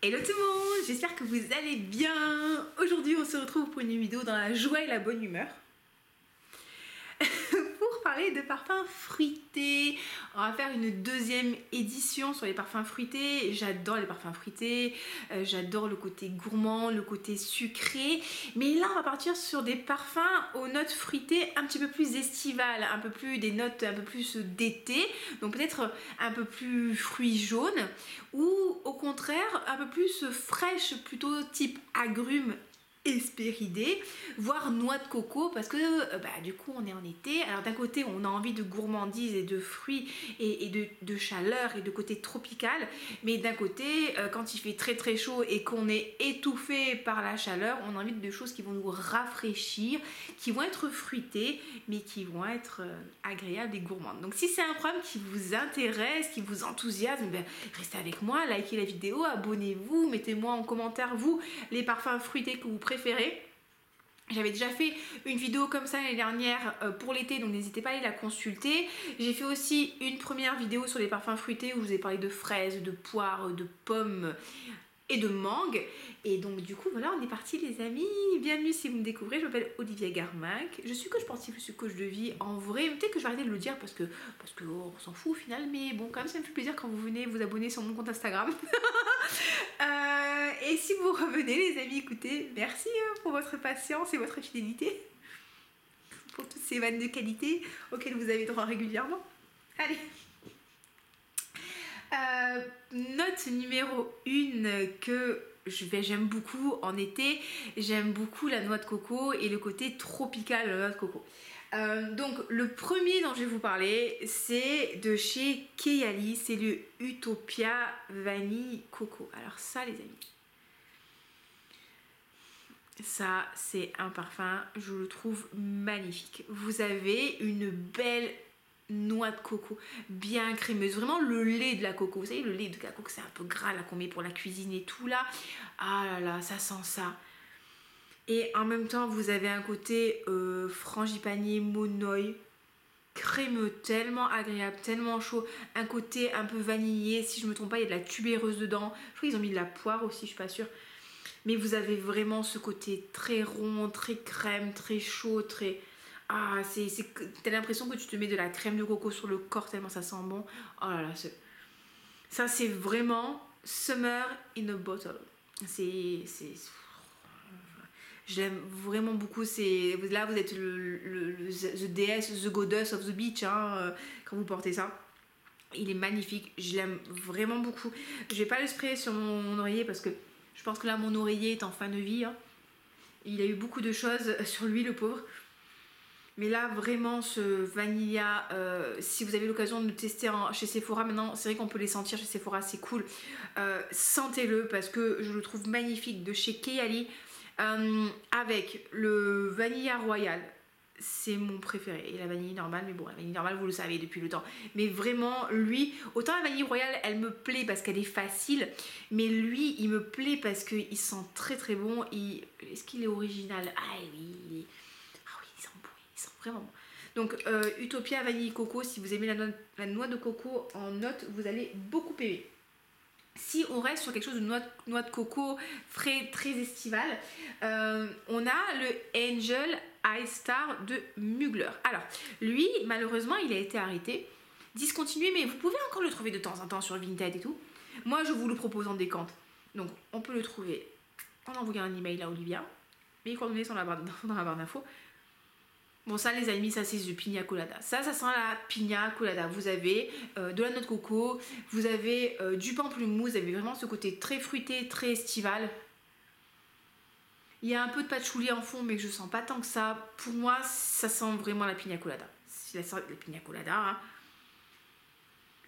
Hello tout le monde, j'espère que vous allez bien. Aujourd'hui on se retrouve pour une vidéo dans la joie et la bonne humeur pour parler de parfums fruités. On va faire une deuxième édition sur les parfums fruités. J'adore les parfums fruités, j'adore le côté gourmand, le côté sucré. Mais là on va partir sur des parfums aux notes fruitées un petit peu plus estivales, un peu plus des notes un peu plus d'été. Donc peut-être un peu plus fruits jaunes ou au contraire un peu plus fraîches, plutôt type agrumes hespéridés, voire noix de coco, parce que du coup on est en été. Alors d'un côté on a envie de gourmandise et de fruits et de chaleur et de côté tropical, mais d'un côté quand il fait très très chaud et qu'on est étouffé par la chaleur, on a envie de choses qui vont nous rafraîchir, qui vont être fruitées mais qui vont être agréables et gourmandes. Donc si c'est un programme qui vous intéresse, qui vous enthousiasme, restez avec moi, likez la vidéo, abonnez-vous, mettez-moi en commentaire vous les parfums fruités que vous préférez. J'avais déjà fait une vidéo comme ça l'année dernière pour l'été, donc n'hésitez pas à aller la consulter. J'ai fait aussi une première vidéo sur les parfums fruités où je vous ai parlé de fraises, de poires, de pommes et de mangue. Et donc du coup voilà, on est parti les amis. Bienvenue si vous me découvrez, je m'appelle Olivia Garmac, je suis coach sportif, je suis coach de vie en vrai. Peut-être que je vais arrêter de le dire parce que on s'en fout au final, mais bon quand même ça me fait plaisir quand vous venez vous abonner sur mon compte Instagram. Et si vous revenez les amis, écoutez, merci pour votre patience et votre fidélité, pour toutes ces vannes de qualité auxquelles vous avez droit régulièrement. Allez, note numéro 1 que j'aime beaucoup en été, j'aime beaucoup la noix de coco et le côté tropical de la noix de coco. Donc le premier dont je vais vous parler, c'est de chez Keyali, c'est le Utopia Vanille Coco. Alors ça les amis, ça c'est un parfum, je le trouve magnifique. Vous avez une belle noix de coco bien crémeuse, vraiment le lait de la coco, vous savez le lait de la coco c'est un peu gras là qu'on met pour la cuisine et tout là, ah là là ça sent ça. Et en même temps vous avez un côté frangipanier monoï crémeux, tellement agréable, tellement chaud, un côté un peu vanillé, si je me trompe pas il y a de la tubéreuse dedans, je crois qu'ils ont mis de la poire aussi, je suis pas sûre. Mais vous avez vraiment ce côté très rond, très crème, très chaud, très... Ah, t'as l'impression que tu te mets de la crème de coco sur le corps tellement ça sent bon. Oh là là, ça c'est vraiment summer in a bottle. Je l'aime vraiment beaucoup. Là vous êtes the déesse, the goddess of the beach quand vous portez ça. Il est magnifique, je l'aime vraiment beaucoup. Je vais pas le sprayer sur mon oreiller parce que je pense que là mon oreiller est en fin de vie. Il a eu beaucoup de choses sur lui le pauvre. Mais là vraiment ce Vanilla, si vous avez l'occasion de le tester chez Sephora, maintenant c'est vrai qu'on peut les sentir chez Sephora, c'est cool. Sentez-le parce que je le trouve magnifique, de chez Keyali. Avec le Vanilla Royal, c'est mon préféré, et la vanille normale, mais bon la vanille normale vous le savez depuis le temps, mais vraiment lui, autant la vanille royale elle me plaît parce qu'elle est facile, mais lui il me plaît parce qu'il sent très très bon. Est-ce qu'il est original? Ah oui, il sent bon, il sent vraiment bon. Donc Utopia Vanille Coco, si vous aimez la noix de coco en note, vous allez beaucoup aimer. Si on reste sur quelque chose de noix de coco frais, très estival, on a le Angel Ice Star de Mugler. Alors, lui, malheureusement, il a été arrêté, discontinué, mais vous pouvez encore le trouver de temps en temps sur Vinted et tout. Moi, je vous le propose en décompte. Donc, on peut le trouver en envoyant un email à Olivia. Mes coordonnées sont dans la barre d'infos. Bon ça les amis, ça c'est du pina colada. Ça sent la pina colada. Vous avez de la noix de coco, vous avez du pamplemousse, vous avez vraiment ce côté très fruité, très estival. Il y a un peu de patchouli en fond mais je sens pas tant que ça. Pour moi ça sent vraiment la pina colada. C'est la pina colada.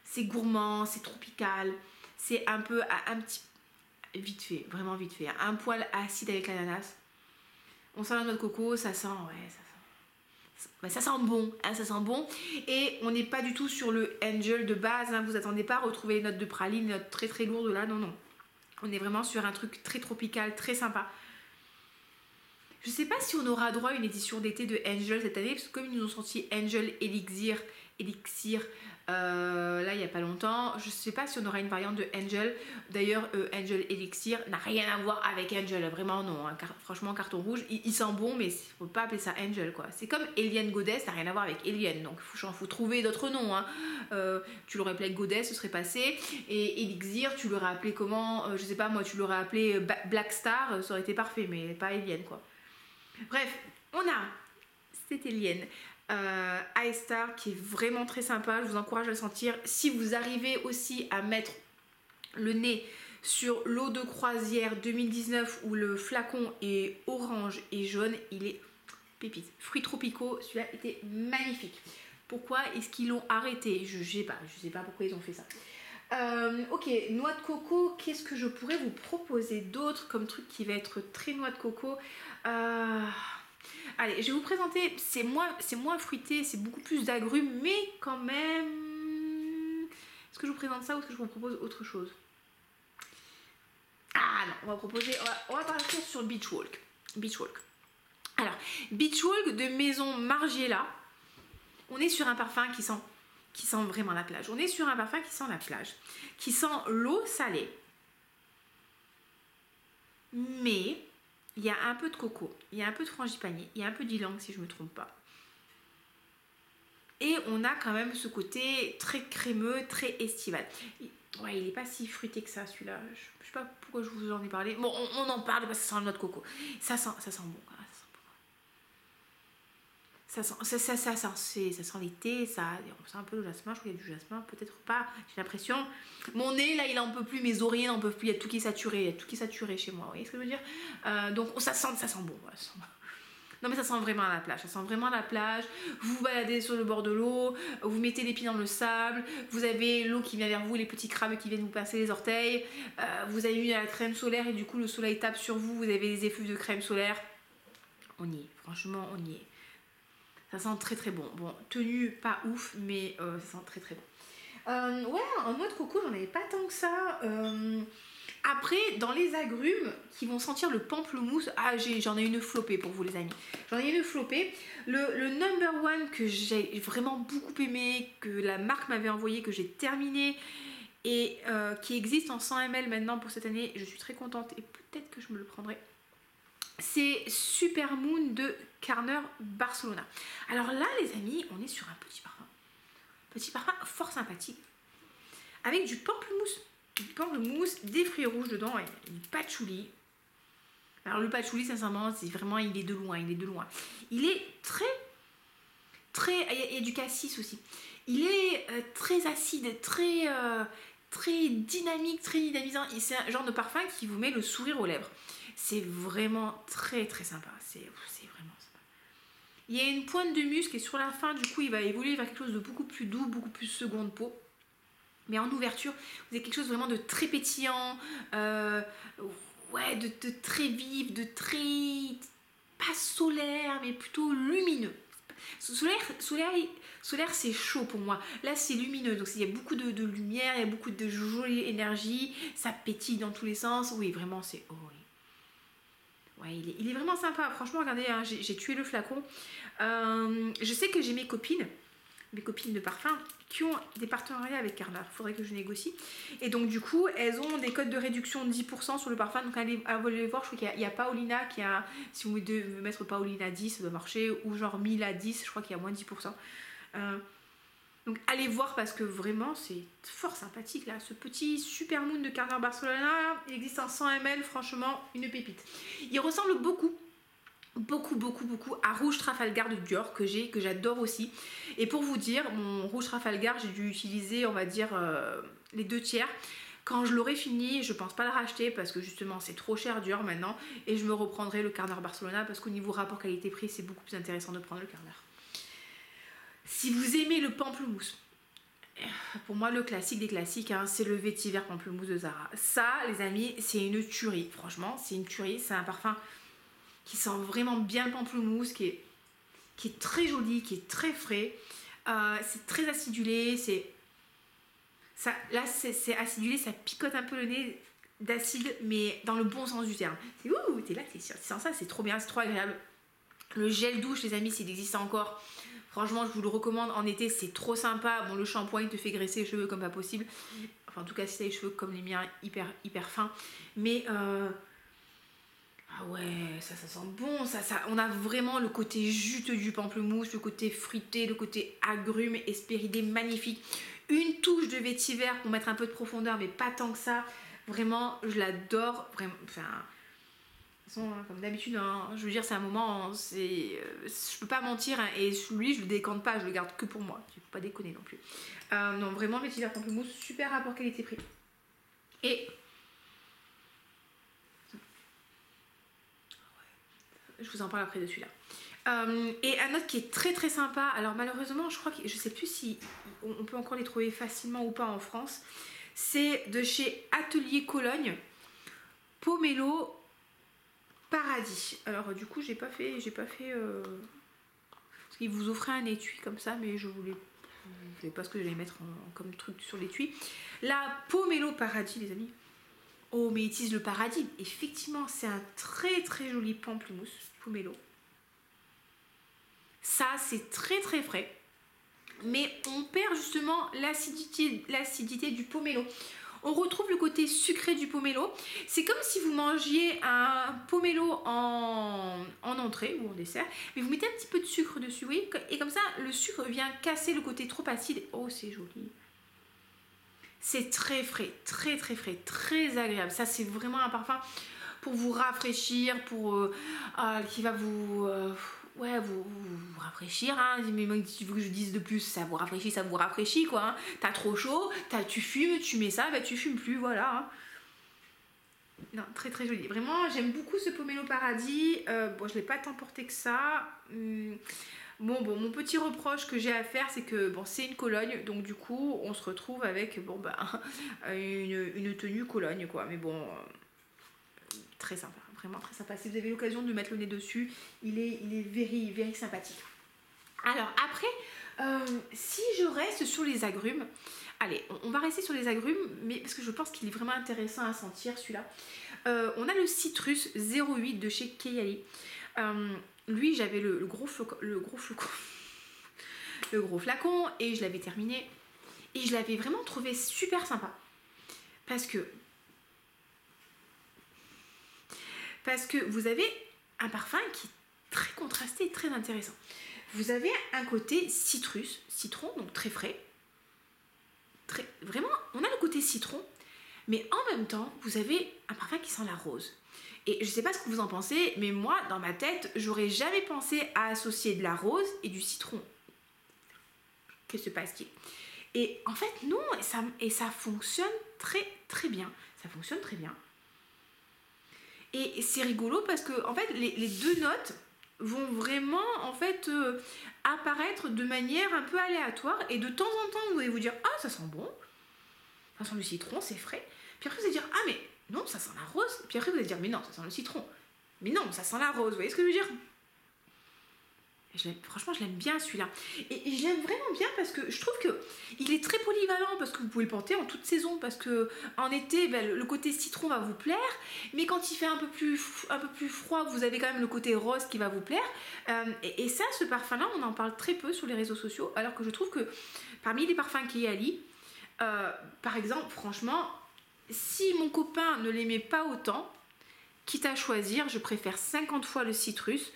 C'est gourmand, c'est tropical, c'est un peu un petit... vite fait, vraiment vite fait. Un poil acide avec l'ananas. On sent la noix de coco, ça sent... ouais, ça sent bon, ça sent bon. Et on n'est pas du tout sur le Angel de base, vous attendez pas à retrouver les notes de praline, les notes très très lourdes là, non. On est vraiment sur un truc très tropical, très sympa. Je sais pas si on aura droit à une édition d'été de Angel cette année, parce que comme ils nous ont sorti Angel Elixir Elixir là il n'y a pas longtemps. Je sais pas si on aura une variante de Angel. D'ailleurs Angel Elixir n'a rien à voir avec Angel, vraiment non, hein. Franchement carton rouge, il sent bon mais il faut pas appeler ça Angel quoi. C'est comme Alien Goddess, ça n'a rien à voir avec Alien, donc faut trouver d'autres noms, hein. Tu l'aurais appelé Goddess, ce serait passé, et Elixir tu l'aurais appelé comment, je sais pas moi, tu l'aurais appelé Black Star, ça aurait été parfait, mais pas Alien quoi. Bref, on a cet Alien Ice Star qui est vraiment très sympa, je vous encourage à le sentir. Si vous arrivez aussi à mettre le nez sur l'eau de croisière 2019 où le flacon est orange et jaune, il est pépite. Fruits tropicaux, celui-là était magnifique. Pourquoi est-ce qu'ils l'ont arrêté? Je sais pas pourquoi ils ont fait ça. Ok, noix de coco, qu'est-ce que je pourrais vous proposer d'autre comme truc qui va être très noix de coco? Allez, je vais vous présenter, c'est moins fruité, c'est beaucoup plus d'agrumes, mais quand même... Est-ce que je vous présente ça ou est-ce que je vous propose autre chose? Ah non, on va partir sur Beach Walk. Alors, Beach Walk de Maison Margiela, on est sur un parfum qui sent vraiment la plage. On est sur un parfum qui sent la plage, qui sent l'eau salée, mais il y a un peu de coco, il y a un peu de frangipanier, il y a un peu d'ylang si je ne me trompe pas. Et on a quand même ce côté très crémeux, très estival. Ouais, il n'est pas si fruité que ça celui-là. Je sais pas pourquoi je vous en ai parlé. Bon, on en parle parce que ça sent le noix de coco. Ça sent bon. Ça sent l'été, ça sent un peu le jasmin, je crois qu'il y a du jasmin, peut-être pas, j'ai l'impression. Mon nez, là, il en peut plus, mes oreillers n'en peuvent plus, il y a tout qui est saturé, chez moi, vous voyez ce que je veux dire? Donc ça sent bon, voilà, ça sent... Non mais ça sent vraiment la plage, vous vous baladez sur le bord de l'eau, vous mettez les pieds dans le sable, vous avez l'eau qui vient vers vous, les petits crabes qui viennent vous passer les orteils, vous avez mis la crème solaire et du coup le soleil tape sur vous, vous avez des effluves de crème solaire. On y est, franchement on y est. Ça sent très très bon. Bon, tenue pas ouf, mais ça sent très très bon. Ouais, en noix de coco, j'en avais pas tant que ça. Après, dans les agrumes qui vont sentir le pamplemousse, j'en ai une flopée pour vous les amis. J'en ai une flopée. Le number one que j'ai vraiment beaucoup aimé, que la marque m'avait envoyé, que j'ai terminé et qui existe en 100 ml maintenant pour cette année, je suis très contente et peut-être que je me le prendrai. C'est Super Moon de Carner Barcelona. Alors là les amis, on est sur un petit parfum fort sympathique avec du pamplemousse, des fruits rouges dedans et du patchouli. Alors le patchouli sincèrement c'est vraiment, il est de loin, il est très, il y a du cassis aussi, il est très acide, très dynamique, très dynamisant, et c'est un genre de parfum qui vous met le sourire aux lèvres. C'est vraiment très très sympa, c'est vraiment sympa. Il y a une pointe de musc et sur la fin du coup il va évoluer vers quelque chose de beaucoup plus doux, beaucoup plus seconde peau. Mais en ouverture, vous avez quelque chose vraiment de très pétillant, ouais, de très vif, de très... pas solaire, mais plutôt lumineux. Solaire c'est chaud pour moi. Là c'est lumineux, donc il y a beaucoup de lumière, il y a beaucoup de jolie énergie, ça pétille dans tous les sens. Oui, vraiment c'est... Oh, oui. Ouais, il est vraiment sympa. Franchement, regardez, hein, j'ai tué le flacon. Je sais que j'ai mes copines de parfum qui ont des partenariats avec Carner. Il faudrait que je négocie. Et donc, du coup, elles ont des codes de réduction de 10% sur le parfum. Donc, allez voir. Je crois qu'il y a Paolina qui a... Si vous devez mettre Paolina 10, ça doit marcher. Ou genre 1000 à 10, je crois qu'il y a moins de 10%. Donc allez voir parce que vraiment c'est fort sympathique là, ce petit Super Moon de Carner Barcelona, il existe en 100 ml, franchement une pépite. Il ressemble beaucoup à Rouge Trafalgar de Dior que j'adore aussi. Et pour vous dire, mon Rouge Trafalgar j'ai dû utiliser on va dire les 2/3. Quand je l'aurai fini, je pense pas le racheter parce que justement c'est trop cher Dior maintenant et je me reprendrai le Carner Barcelona parce qu'au niveau rapport qualité-prix c'est beaucoup plus intéressant de prendre le Carner. Si vous aimez le pamplemousse, pour moi le classique des classiques, hein, c'est le vétiver pamplemousse de Zara. Ça les amis, c'est une tuerie, franchement c'est une tuerie, c'est un parfum qui sent vraiment bien le pamplemousse, qui est très joli, qui est très frais, c'est très acidulé, c'est acidulé, ça picote un peu le nez d'acide, mais dans le bon sens du terme. C'est ouh, t'es là, tu sens ça, c'est trop bien, c'est trop agréable. Le gel douche les amis, s'il existe encore, Franchement, je vous le recommande en été, c'est trop sympa. Bon, le shampoing il te fait graisser les cheveux comme pas possible. Enfin, en tout cas, si t'as les cheveux comme les miens, hyper fins. Mais ah ouais, ça sent bon. On a vraiment le côté juteux du pamplemousse, le côté fruité, le côté agrumes, hespéridés, magnifique. Une touche de vétiver pour mettre un peu de profondeur, mais pas tant que ça. Vraiment, je l'adore. Vraiment, enfin, de toute façon, comme d'habitude, hein, je veux dire, c'est un moment, je peux pas mentir, hein, et lui, je le décante pas, je le garde que pour moi. Il faut pas déconner non plus. Non, vraiment, vétiver pamplemousse, super rapport qualité-prix. Et je vous en parle après de celui-là. Et un autre qui est très sympa, alors malheureusement je crois que je sais plus si on peut encore les trouver facilement ou pas en France, c'est de chez Atelier Cologne, Pomelo Paradis. Alors du coup j'ai pas fait parce qu'ils vous offraient un étui comme ça, mais je savais pas ce que j'allais mettre comme truc sur l'étui. La Pomelo Paradis, les amis. Oh, mais ils utilisent le paradis. Effectivement, c'est un très joli pamplemousse, pomelo. Ça, c'est très frais. Mais on perd justement l'acidité du pomelo. On retrouve le côté sucré du pomelo. C'est comme si vous mangiez un pomelo en entrée ou en dessert, mais vous mettez un petit peu de sucre dessus, oui, et comme ça, le sucre vient casser le côté trop acide. Oh, c'est joli. C'est très frais, très frais, très agréable. Ça, c'est vraiment un parfum pour vous rafraîchir, qui va vous rafraîchir. Hein. Mais si tu veux que je dise de plus, ça vous rafraîchit quoi. Hein. T'as trop chaud, tu fumes, tu mets ça, bah tu fumes plus, voilà. Hein. Non, très joli. Vraiment, j'aime beaucoup ce Pomelo Paradis. Bon, je l'ai pas tant porté que ça. Bon, mon petit reproche que j'ai à faire, c'est que bon, c'est une Cologne, donc du coup, on se retrouve avec une tenue Cologne, quoi. Mais bon, très sympa, vraiment très sympa. Si vous avez l'occasion de mettre le nez dessus, il est very sympathique. Alors après, si je reste sur les agrumes, allez, on va rester sur les agrumes, mais parce que je pense qu'il est vraiment intéressant à sentir celui-là. On a le Citrus 08 de chez Kayali. Lui, j'avais le gros flacon et je l'avais terminé et je l'avais vraiment trouvé super sympa parce que vous avez un parfum qui est très contrasté et très intéressant. Vous avez un côté citron, donc très frais. Vraiment, on a le côté citron, mais en même temps, vous avez un parfum qui sent la rose. Et je sais pas ce que vous en pensez, mais moi, dans ma tête, j'aurais jamais pensé à associer de la rose et du citron. Que se passe-t-il? Et en fait, non, ça fonctionne très bien. Ça fonctionne très bien. Et c'est rigolo parce que, en fait, les deux notes vont vraiment, en fait, apparaître de manière un peu aléatoire. Et de temps en temps, vous allez vous dire, ah, ça sent bon. Ça sent le citron, c'est frais. Puis après, vous allez dire, ah, mais non, ça sent la rose. Puis après, vous allez dire, mais non, ça sent le citron. Mais non, ça sent la rose. Vous voyez ce que je veux dire? Franchement, je l'aime bien celui-là. Et je l'aime vraiment bien parce que je trouve qu'il est très polyvalent parce que vous pouvez le porter en toute saison. Parce que en été, le côté citron va vous plaire. Mais quand il fait un peu plus froid, vous avez quand même le côté rose qui va vous plaire. Et ça, ce parfum-là, on en parle très peu sur les réseaux sociaux. Alors que je trouve que parmi les parfums Kayali, par exemple, franchement, si mon copain ne l'aimait pas autant, quitte à choisir, je préfère 50 fois le citrus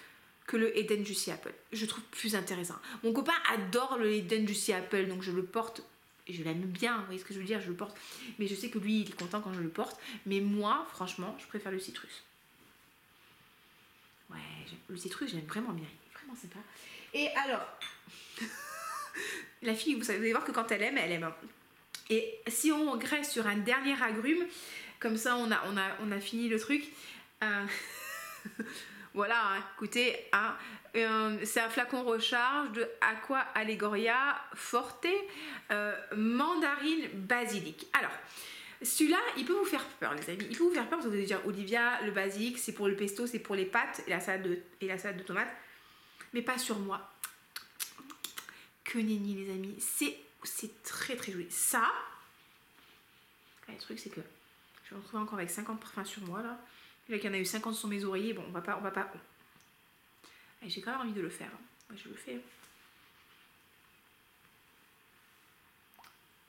que le Eden Juicy Apple. Je trouve plus intéressant. Mon copain adore le Eden Juicy Apple, donc je le porte et je l'aime bien, vous voyez ce que je veux dire, je le porte. Mais je sais que lui, il est content quand je le porte. Mais moi, franchement, je préfère le citrus. Ouais, le citrus, je l'aime vraiment bien. Il est vraiment sympa. Et alors, la fille, vous allez voir que quand elle aime. Et si on graisse sur un dernier agrume, comme ça on a fini le truc. Voilà, hein, écoutez, hein, c'est un flacon recharge de Aqua Allegoria Forte mandarine basilic. Alors, celui-là, il peut vous faire peur, les amis. Il peut vous faire peur parce que vous allez dire, Olivia, le basilic, c'est pour le pesto, c'est pour les pâtes et la salade de tomates. Mais pas sur moi. Que nenni, les amis. C'est très joli. Ça, le truc, c'est que je vais me retrouver encore avec 50 parfums sur moi, là. Là, qu'il y en a eu 50 sur mes oreillers. Bon, on va pas. J'ai quand même envie de le faire. Moi, je le fais.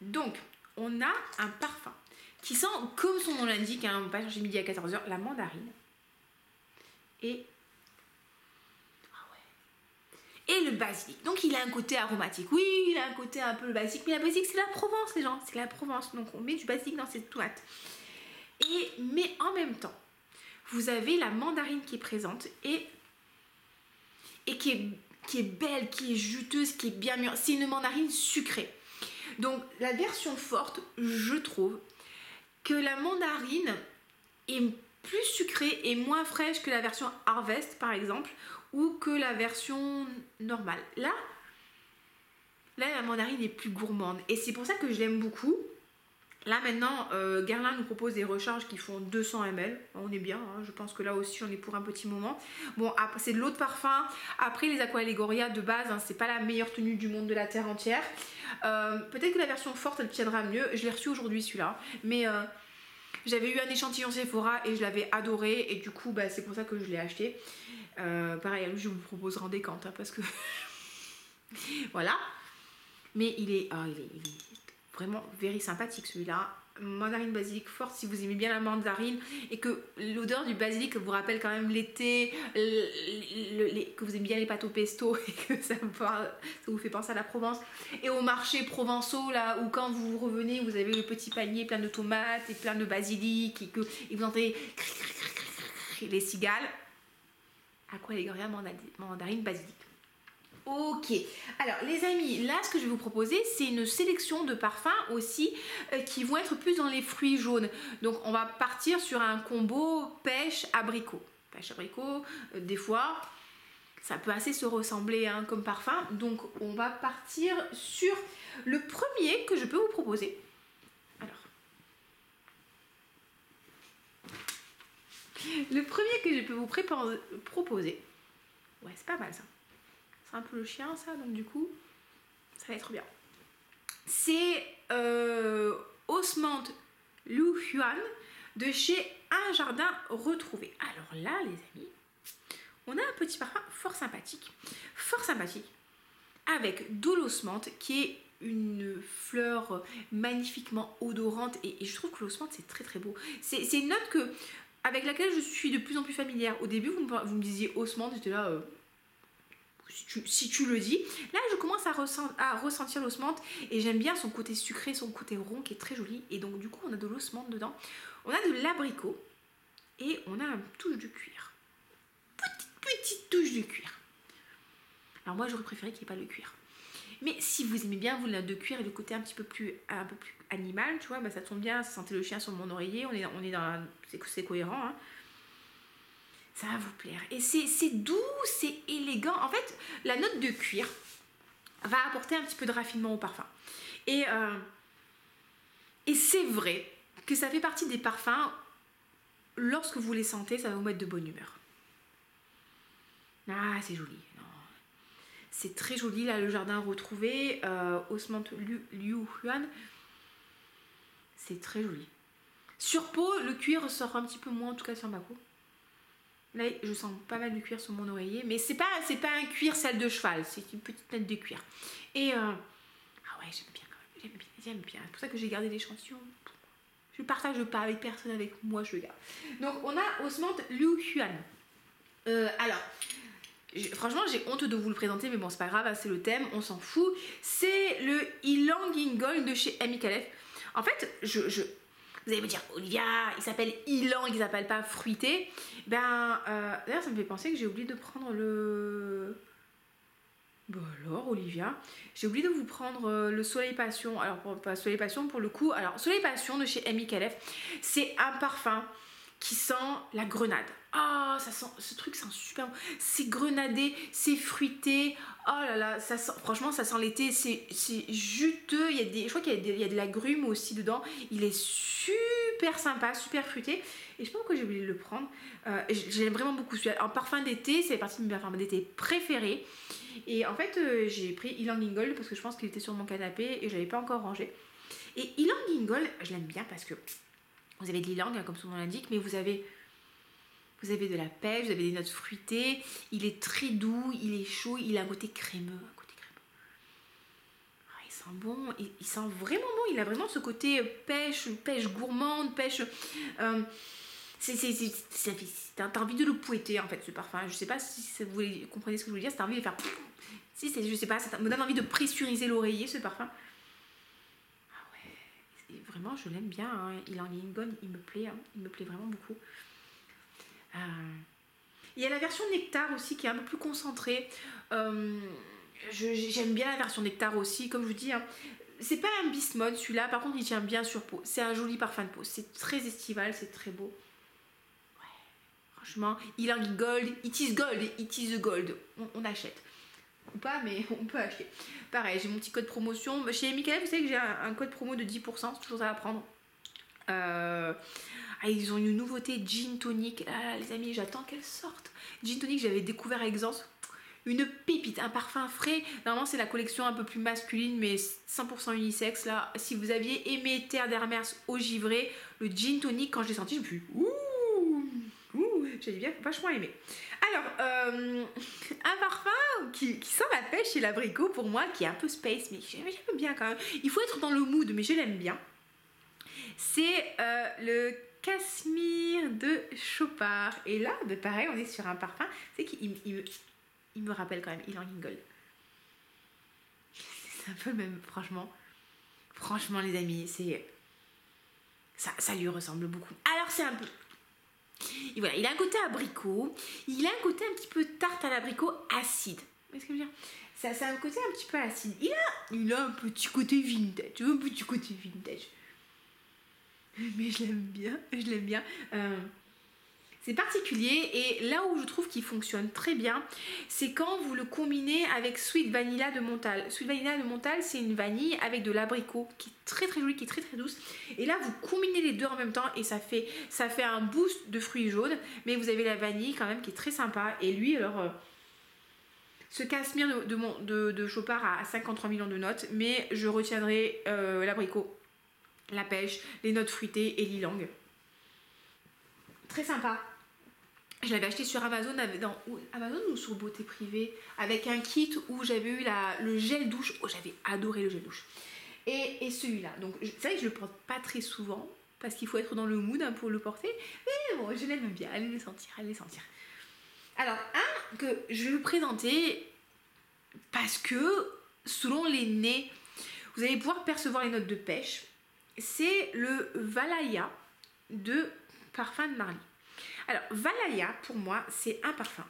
Donc, on a un parfum qui sent, comme son nom l'indique, hein, on va pas chercher midi à 14h, la mandarine. Et le basilic. Donc il a un côté aromatique. Oui, il a un côté un peu basique, mais la basilic c'est la Provence les gens, c'est la Provence. Donc on met du basilic dans cette tomates. Mais en même temps, vous avez la mandarine qui est présente et qui est belle, qui est juteuse, qui est bien mûre. C'est une mandarine sucrée. Donc la version forte, je trouve que la mandarine est plus sucrée et moins fraîche que la version Harvest par exemple, ou que la version normale. Là, la mandarine est plus gourmande et c'est pour ça que je l'aime beaucoup. Là maintenant, Guerlain nous propose des recharges qui font 200 ml. On est bien, hein. Je pense que là aussi on est pour un petit moment. Bon, c'est de l'eau de parfum. Après les Aqua Allegoria de base, hein, c'est pas la meilleure tenue du monde de la terre entière. Peut-être que la version forte elle tiendra mieux. Je l'ai reçu aujourd'hui celui-là, mais j'avais eu un échantillon Sephora et je l'avais adoré et du coup bah, c'est pour ça que je l'ai acheté. Pareil, je vous proposerai en décante hein, parce que voilà. Mais il est vraiment very sympathique celui-là. Mandarine basilic forte si vous aimez bien la mandarine et que l'odeur du basilic vous rappelle quand même l'été, que vous aimez bien les pâtes au pesto et que ça vous fait penser à la Provence et aux marchés provençaux là où quand vous revenez vous avez le petit panier plein de tomates et plein de basilic et vous entendez les cigales. Aqua Allegoria mandarine basilic. Ok, alors les amis, là ce que je vais vous proposer c'est une sélection de parfums aussi qui vont être plus dans les fruits jaunes. Donc on va partir sur un combo pêche-abricot. Pêche-abricot, des fois ça peut assez se ressembler hein, comme parfum. Donc on va partir sur le premier que je peux vous proposer. Alors, le premier que je peux vous proposer, ouais c'est pas mal ça. C'est un peu le chien ça, donc du coup ça va être bien. C'est Osmante Liu Huan de chez Un Jardin Retrouvé. Alors là les amis, on a un petit parfum fort sympathique avec de l'osmante qui est une fleur magnifiquement odorante et je trouve que l'osmante c'est très très beau. C'est une note avec laquelle je suis de plus en plus familière. Au début vous me disiez osmante, j'étais là si tu le dis. Là je commence à ressentir l'osmante et j'aime bien son côté sucré, son côté rond qui est très joli et donc du coup on a de l'osmante dedans, on a de l'abricot et on a une touche de cuir, petite touche de cuir. Alors moi j'aurais préféré qu'il n'y ait pas de cuir, mais si vous aimez bien vous la de cuir et le côté un peu plus animal, tu vois, bah ça tombe bien, ça sentait le chien sur mon oreiller, on est dans c'est cohérent hein. Ça va vous plaire. Et c'est doux, c'est élégant. En fait, la note de cuir va apporter un petit peu de raffinement au parfum. Et c'est vrai que ça fait partie des parfums, lorsque vous les sentez, ça va vous mettre de bonne humeur. Ah, c'est joli. C'est très joli, là, le jardin retrouvé. Osmante Liu Huan. C'est très joli. Sur peau, le cuir ressort un petit peu moins, en tout cas sur ma peau. Là, je sens pas mal de cuir sur mon oreiller, mais c'est pas un cuir selle de cheval, c'est une petite natte de cuir. Et ah ouais, j'aime bien quand même, j'aime bien. C'est pour ça que j'ai gardé l'échantillon. Je partage pas avec personne, avec moi je garde. Donc on a Osmante Liu Huan. Alors, franchement j'ai honte de vous le présenter, mais bon c'est pas grave, c'est le thème, on s'en fout. C'est le Ylang Yingol de chez Amy Calef. En fait, vous allez me dire, Olivia, il s'appelle Ylang, il s'appelle pas fruité. D'ailleurs, ça me fait penser que j'ai oublié de prendre le... Bon alors, Olivia, j'ai oublié de vous prendre le Soleil Passion. Alors, pas Soleil Passion pour le coup. Alors, Soleil Passion de chez Amy Calef, c'est un parfum qui sent la grenade. Ah, ça sent, ce truc sent super bon. C'est grenadé, c'est fruité. Oh là là, ça sent, franchement, ça sent l'été. C'est juteux. Je crois qu'il y a de l'agrumes aussi dedans. Il est super sympa, super fruité. Et je sais pas pourquoi j'ai oublié de le prendre. J'aime vraiment beaucoup celui-là. En parfum d'été, c'est partie de mes parfums d'été préférés. Et en fait, j'ai pris Ylang Yingol parce que je pense qu'il était sur mon canapé et je l'avais pas encore rangé. Et Ylang Yingol, je l'aime bien parce que vous avez de l'ylang, hein, comme son nom l'indique, mais vous avez de la pêche, vous avez des notes fruitées, il est très doux, il est chaud, il a un côté crémeux. Ah, il sent bon, il sent vraiment bon, il a vraiment ce côté pêche gourmande, pêche... t'as envie de le pouetter en fait ce parfum. Je sais pas si vous comprenez ce que je veux dire, t'as envie de faire... Si, je sais pas, ça me donne envie de pressuriser l'oreiller ce parfum. Ah ouais, vraiment je l'aime bien, hein. Ylang Yinggong, il me plaît vraiment beaucoup. Il y a la version nectar aussi qui est un peu plus concentrée. J'aime bien la version nectar aussi, comme je vous dis, hein. C'est pas un beast mode celui-là, par contre il tient bien sur peau. C'est un joli parfum de peau, c'est très estival, c'est très beau. Ouais, franchement, Ylang Gold, it is the gold. On achète. Ou pas, mais on peut acheter. Pareil, j'ai mon petit code promotion. Chez Michael, vous savez que j'ai un code promo de 10%, c'est toujours ça à prendre. Ils ont une nouveauté Gin Tonic. Ah, les amis, j'attends qu'elle sorte. Gin Tonic, j'avais découvert à Exence. Une pépite, un parfum frais. Normalement, c'est la collection un peu plus masculine, mais 100% unisexe. Là, si vous aviez aimé Terre d'Hermès au givré, le Gin Tonic, quand je l'ai senti, je me suis dit, ouh, j'avais bien vachement aimé. Alors, un parfum qui sent la pêche et l'abricot pour moi, qui est un peu space, mais j'aime bien quand même. Il faut être dans le mood, mais je l'aime bien. C'est le Cashmere de Chopard. Et là, pareil, on est sur un parfum. C'est qu'il me rappelle quand même Ylang Yinggong. C'est un peu le même, franchement. Franchement, les amis, ça lui ressemble beaucoup. Alors, c'est un peu... Et voilà, il a un côté abricot, il a un côté un petit peu tarte à l'abricot acide. Vous voyez ce que je veux dire? Ça a un côté un petit peu acide. Il a un petit côté vintage. Mais je l'aime bien. C'est particulier et là où je trouve qu'il fonctionne très bien, c'est quand vous le combinez avec Sweet Vanilla de Montal. Sweet Vanilla de Montal, c'est une vanille avec de l'abricot qui est très très jolie, qui est très très douce. Et là, vous combinez les deux en même temps et ça fait un boost de fruits jaunes. Mais vous avez la vanille quand même qui est très sympa. Et lui, alors, ce Cashmere de Chopard a 53 millions de notes, mais je retiendrai l'abricot, la pêche, les notes fruitées et l'ylang. Très sympa. Je l'avais acheté sur Amazon, Amazon ou sur Beauté Privée, avec un kit où j'avais eu le gel douche. Oh, j'avais adoré le gel douche. Et celui-là. Donc, c'est vrai que je le porte pas très souvent, parce qu'il faut être dans le mood hein, pour le porter. Mais bon, je l'aime bien. Allez les sentir. Alors, un que je vais vous présenter, parce que selon les nez, vous allez pouvoir percevoir les notes de pêche. C'est le Valhalla de Parfum de Marly. Alors, Valhalla, pour moi, c'est un parfum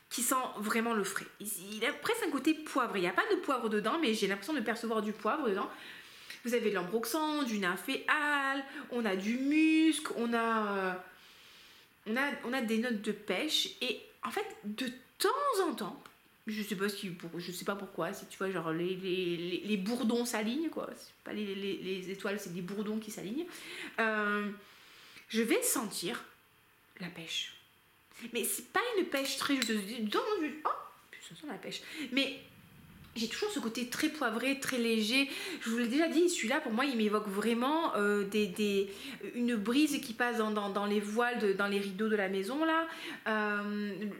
qui sent vraiment le frais. Il a presque un côté poivré. Il n'y a pas de poivre dedans, mais j'ai l'impression de percevoir du poivre dedans. Vous avez de l'ambroxan, du nymphéal, on a du musc, on a des notes de pêche. Et en fait, de temps en temps, je sais pas pourquoi, si tu vois, genre les bourdons s'alignent, quoi. C'est pas les étoiles, c'est des bourdons qui s'alignent. Je vais sentir la pêche. Mais c'est pas une pêche très juteuse. Oh, ça sent la pêche. Mais j'ai toujours ce côté très poivré, très léger. Je vous l'ai déjà dit, celui-là, pour moi, il m'évoque vraiment une brise qui passe dans les voiles, dans les rideaux de la maison, là.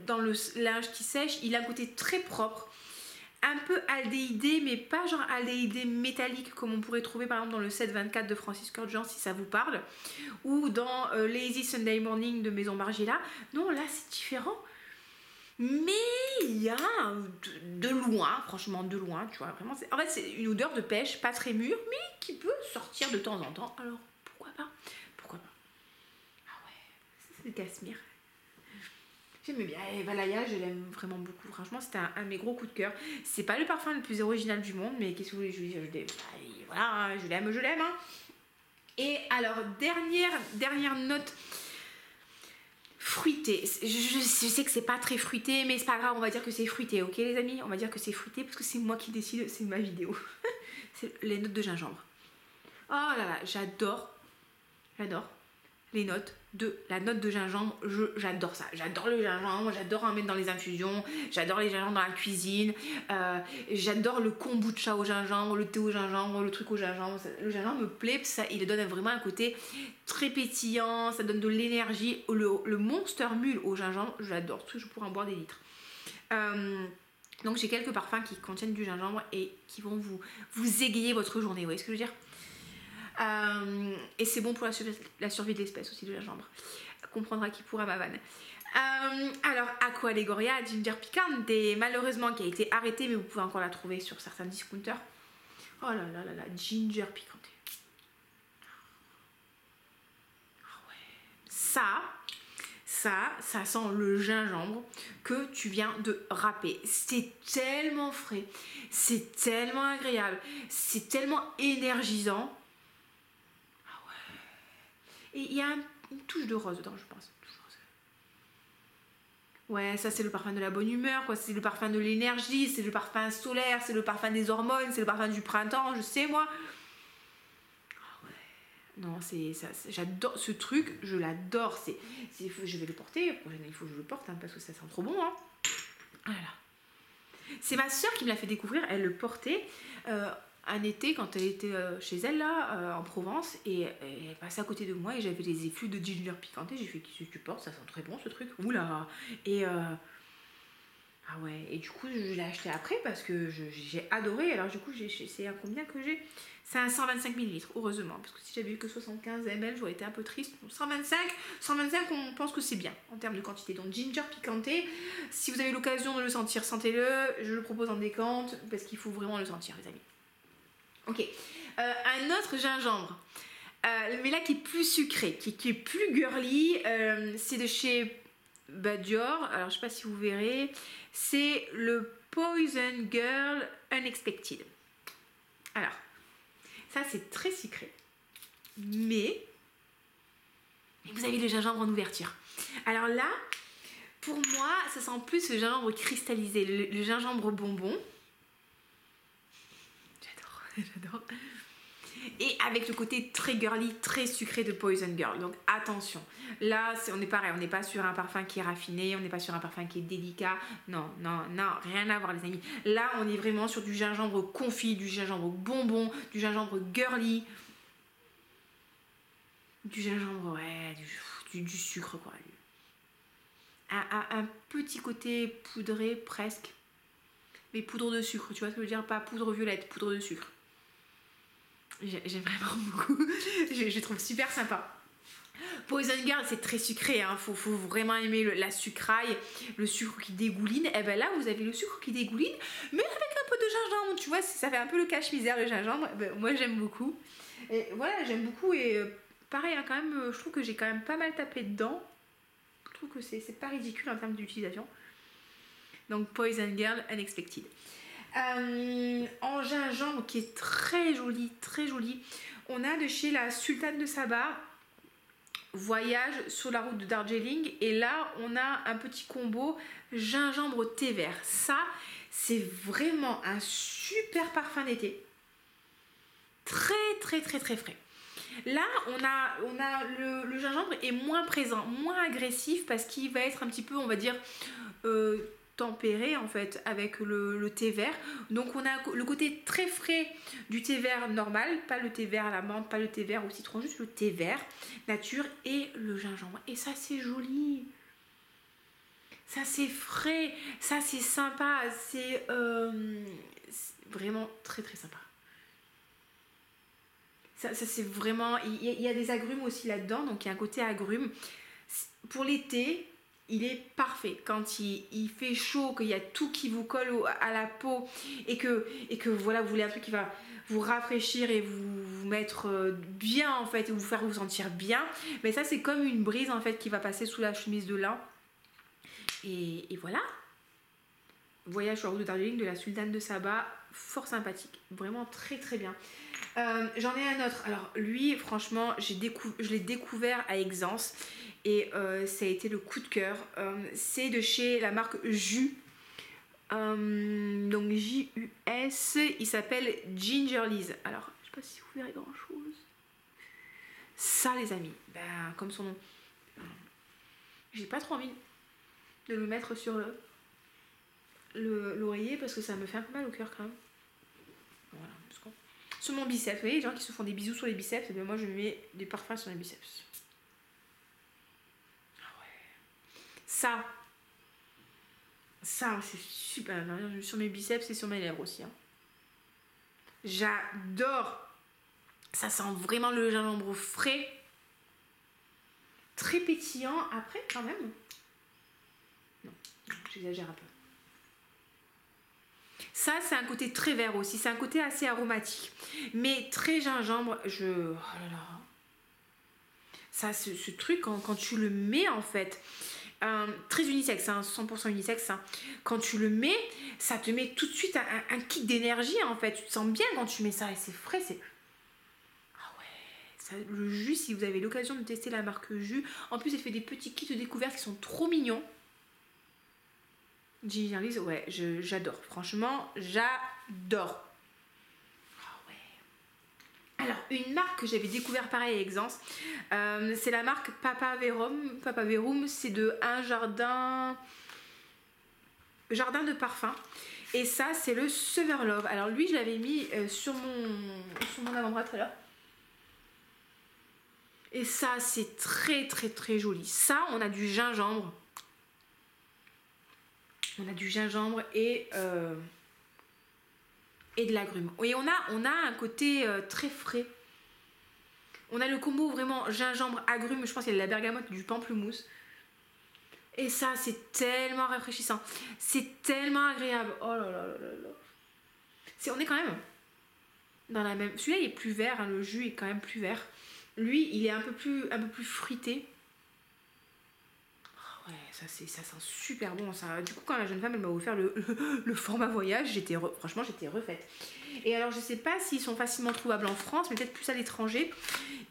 Dans le linge qui sèche. Il a un côté très propre. Un peu aldéhydé, mais pas genre aldéhydé métallique comme on pourrait trouver par exemple dans le 724 de Francis Kurkdjian si ça vous parle, ou dans Lazy Sunday Morning de Maison Margiela. Non, là c'est différent, mais il y a de loin, franchement de loin, tu vois, vraiment, en fait c'est une odeur de pêche, pas très mûre, mais qui peut sortir de temps en temps, alors pourquoi pas. Ah ouais, c'est le Cashmere. J'aime bien. Et Valhalla, je l'aime vraiment beaucoup. Franchement, c'était un de mes gros coups de cœur. C'est pas le parfum le plus original du monde, mais qu'est-ce que vous voulez que je vous dise, voilà, je l'aime. Hein. Et alors, dernière note fruitée. Je sais que c'est pas très fruité, mais c'est pas grave, on va dire que c'est fruité, ok les amis? On va dire que c'est fruité parce que c'est moi qui décide, c'est ma vidéo. C'est les notes de gingembre. Oh là là, j'adore la note de gingembre, j'adore ça. J'adore le gingembre, j'adore en mettre dans les infusions, j'adore les gingembres dans la cuisine, j'adore le kombucha au gingembre, le thé au gingembre, le truc au gingembre. Le gingembre me plaît, ça, il donne vraiment un côté très pétillant, ça donne de l'énergie. Le Monster Mule au gingembre, j'adore, je pourrais en boire des litres. Donc j'ai quelques parfums qui contiennent du gingembre et qui vont vous égayer votre journée, vous voyez ce que je veux dire. Et c'est bon pour la survie de l'espèce aussi, le gingembre. Comprendra qui pourra ma vanne. Alors Aqua Allegoria Ginger Picante, malheureusement qui a été arrêtée, mais vous pouvez encore la trouver sur certains discounters. Oh là là là là, Ginger Picante. Ah ouais. Ça sent le gingembre que tu viens de râper. C'est tellement frais, c'est tellement agréable, c'est tellement énergisant. Ah ouais. Et il y a une touche de rose dedans, je pense. Ouais, ça c'est le parfum de la bonne humeur, quoi. C'est le parfum de l'énergie, c'est le parfum solaire, c'est le parfum des hormones, c'est le parfum du printemps, je sais moi. Ah ouais. Non, j'adore ce truc, je l'adore. Je vais le porter, il faut que je le porte parce que ça sent trop bon. Hein. Voilà. C'est ma soeur qui me l'a fait découvrir, elle le portait un été quand elle était chez elle là en Provence et elle passait à côté de moi et j'avais des effluves de ginger piquanté. J'ai fait qu'est-ce que tu portes, ça sent très bon ce truc. Oula. Et ah ouais, et du coup je l'ai acheté après parce que j'ai adoré. Alors du coup c'est à combien que j'ai? C'est un 125 ml, heureusement, parce que si j'avais eu que 75 ml j'aurais été un peu triste. 125 on pense que c'est bien en termes de quantité. Donc ginger piquanté, si vous avez l'occasion de le sentir, sentez-le. Je le propose en décompte parce qu'il faut vraiment le sentir les amis. Ok, un autre gingembre, mais là qui est plus sucré, qui est plus girly, c'est de chez Dior. Alors je sais pas si vous verrez, c'est le Poison Girl Unexpected. Alors, ça c'est très sucré, mais vous avez le gingembre en ouverture. Alors là, pour moi, ça sent plus le gingembre cristallisé, le gingembre bonbon. J'adore. Et avec le côté très girly, très sucré de Poison Girl. Donc attention, là on est pareil, on n'est pas sur un parfum qui est raffiné, on n'est pas sur un parfum qui est délicat. Non, rien à voir les amis. Là on est vraiment sur du gingembre confit, du gingembre bonbon, du gingembre girly. Du gingembre, ouais, du sucre quoi. Un petit côté poudré presque. Mais poudre de sucre, tu vois ce que je veux dire? Pas poudre violette, poudre de sucre. J'aime vraiment beaucoup, je trouve super sympa. Poison Girl c'est très sucré, hein. Faut vraiment aimer la sucraille, le sucre qui dégouline. Et ben là vous avez le sucre qui dégouline, mais avec un peu de gingembre, tu vois, ça fait un peu le cache-misère le gingembre. Moi j'aime beaucoup. Et voilà, j'aime beaucoup et pareil, hein, quand même, je trouve que j'ai quand même pas mal tapé dedans. Je trouve que c'est pas ridicule en termes d'utilisation. Donc Poison Girl Unexpected. En gingembre qui est très joli, on a de chez la Sultane de Saba, Voyage sur la route de Darjeeling, et là on a un petit combo gingembre thé vert. Ça c'est vraiment un super parfum d'été, très frais. Là on a le gingembre est moins présent, moins agressif parce qu'il va être un petit peu, on va dire, tempéré en fait avec le thé vert. Donc on a le côté très frais du thé vert normal, pas le thé vert à la menthe, pas le thé vert au citron, juste le thé vert nature et le gingembre. Et ça c'est joli, ça c'est frais, ça c'est sympa, c'est vraiment très sympa. Ça c'est vraiment, il y a des agrumes aussi là-dedans, donc il y a un côté agrumes. Pour l'été, il est parfait. Quand il fait chaud, qu'il y a tout qui vous colle à la peau et que voilà, vous voulez un truc qui va vous rafraîchir et vous mettre bien en fait et vous faire vous sentir bien. Mais ça c'est comme une brise en fait qui va passer sous la chemise de lin. Et voilà. Voyage sur la route de Darjeeling de la Sultane de Saba, fort sympathique, vraiment très bien. J'en ai un autre. Alors lui, franchement, je l'ai découvert à Exence et ça a été le coup de cœur. C'est de chez la marque Jus. Donc J-U-S. Il s'appelle Gingerlies. Alors, je sais pas si vous verrez grand chose. Ça, les amis, comme son nom. J'ai pas trop envie de le mettre sur l'oreiller parce que ça me fait un peu mal au cœur quand même. Voilà, sur mon biceps, vous voyez les gens qui se font des bisous sur les biceps, et bien moi je me mets des parfums sur les biceps. Ah ouais. Ça Ça, c'est super. Sur mes biceps et sur mes lèvres aussi. Hein. J'adore. Ça sent vraiment le gingembre frais. Très pétillant. Après, quand même. Non, j'exagère un peu. Ça, c'est un côté très vert aussi. C'est un côté assez aromatique. Mais très gingembre. Oh là là. Ça, ce truc, quand tu le mets, en fait... très unisexe, hein, 100% unisexe. Hein. Quand tu le mets, ça te met tout de suite un kick d'énergie, en fait. Tu te sens bien quand tu mets ça. Et c'est frais, c'est... Ah ouais. Ça, le jus, si vous avez l'occasion de tester la marque Jus. En plus, elle fait des petits kits de découverte qui sont trop mignons. Gingerly's, ouais, j'adore. Franchement, j'adore. Ah ouais. Alors, une marque que j'avais découvert pareil à Exence, c'est la marque Papa Verum. Papa Verum, c'est de un jardin de parfum. Et ça, c'est le Summer Love. Alors lui, je l'avais mis sur mon avant-bras tout à l'heure. Et ça, c'est très très très joli. Ça, on a du gingembre. On a du gingembre et de l'agrumes. Et on a un côté très frais. On a le combo vraiment gingembre-agrumes. Je pense qu'il y a de la bergamote, du pamplemousse. Et ça, c'est tellement rafraîchissant. C'est tellement agréable. Oh là là là là. On est quand même dans la même... Celui-là, il est plus vert. Hein, le jus est quand même plus vert. Lui, il est un peu plus fruité. Ouais, ça sent super bon. Ça. Du coup, quand la jeune femme elle m'a offert le format voyage, franchement, j'étais refaite. Et alors, je sais pas s'ils sont facilement trouvables en France, mais peut-être plus à l'étranger.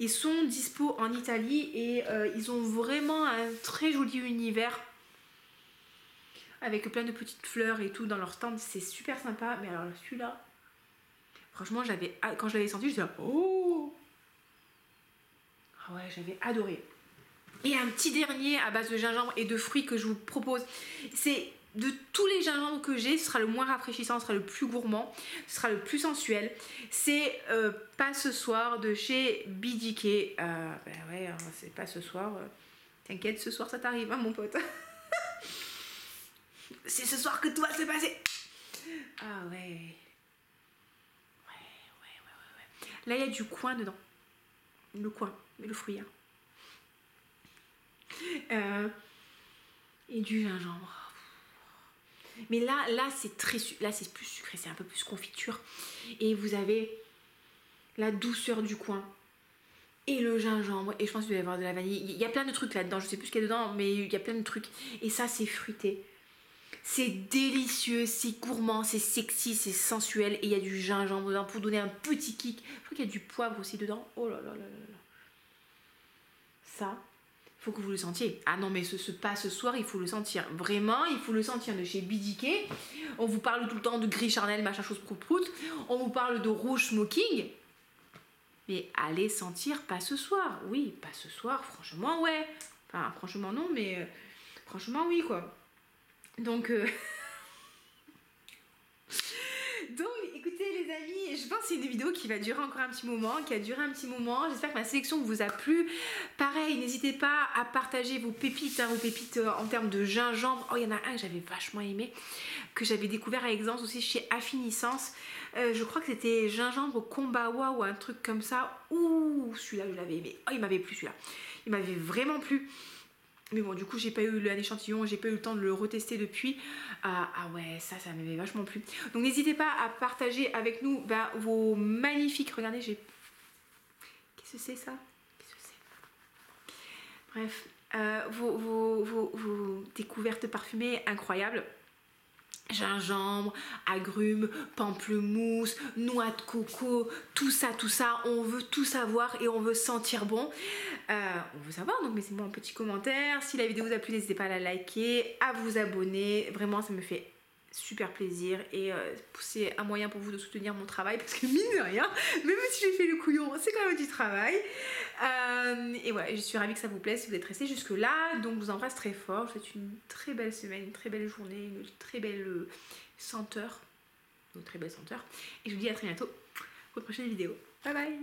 Ils sont dispo en Italie et ils ont vraiment un très joli univers avec plein de petites fleurs et tout dans leur stand. C'est super sympa. Mais alors, celui-là, franchement, quand je l'avais senti, je disais oh! Ah ouais, j'avais adoré. Et un petit dernier à base de gingembre et de fruits que je vous propose. C'est de tous les gingembres que j'ai, ce sera le moins rafraîchissant, ce sera le plus gourmand, ce sera le plus sensuel. C'est Pas ce soir de chez BDK. Ben ouais, hein, c'est pas ce soir. T'inquiète, ce soir ça t'arrive, hein, mon pote. C'est ce soir que tout va se passer. Ah ouais. Ouais. Là, il y a du coin dedans. Le coin, le fruit. Hein. Et du gingembre. Mais là c'est plus sucré, c'est un peu plus confiture. Et vous avez la douceur du coin et le gingembre. Et je pense qu'il doit y avoir de la vanille. Il y a plein de trucs là-dedans. Je sais plus ce qu'il y a dedans, mais il y a plein de trucs. Et ça, c'est fruité. C'est délicieux, c'est gourmand, c'est sexy, c'est sensuel. Et il y a du gingembre dedans pour donner un petit kick. Je crois qu'il y a du poivre aussi dedans. Oh là là là là là. Ça... faut que vous le sentiez. Ah non, mais pas ce soir, il faut le sentir. Vraiment, il faut le sentir de chez BDK. On vous parle tout le temps de gris charnel, machin chose prout-prout. On vous parle de rouge smoking. Mais allez sentir pas ce soir. Oui, pas ce soir, franchement, ouais. Enfin, franchement, non, mais franchement, oui, quoi. Donc, écoutez les amis, je pense que c'est une vidéo qui va durer encore un petit moment, J'espère que ma sélection vous a plu. Pareil, n'hésitez pas à partager vos pépites, en termes de gingembre. Oh, il y en a un que j'avais vachement aimé, que j'avais découvert à Exence aussi chez Affinissance. Je crois que c'était gingembre Kombawa ou un truc comme ça. Ouh, celui-là, je l'avais aimé. Oh, il m'avait plu celui-là. Il m'avait vraiment plu. Mais bon, du coup, j'ai pas eu un échantillon, j'ai pas eu le temps de le retester depuis. Ah ouais, ça m'avait vachement plu. Donc n'hésitez pas à partager avec nous vos magnifiques... Regardez, j'ai... Qu'est-ce que c'est ça? Bref, vos découvertes parfumées incroyables. Gingembre, agrumes, pamplemousse, noix de coco, tout ça, on veut tout savoir et on veut sentir bon. On veut savoir, donc laissez-moi un petit commentaire. Si la vidéo vous a plu, n'hésitez pas à la liker, à vous abonner. Vraiment, ça me fait super plaisir et c'est un moyen pour vous de soutenir mon travail parce que mine de rien, même si j'ai fait le couillon, c'est quand même du travail. Et ouais, je suis ravie que ça vous plaise si vous êtes restés jusque là. Donc je vous embrasse très fort. Je vous souhaite une très belle semaine, une très belle journée, une très belle senteur. Et je vous dis à très bientôt pour une prochaine vidéo. Bye bye.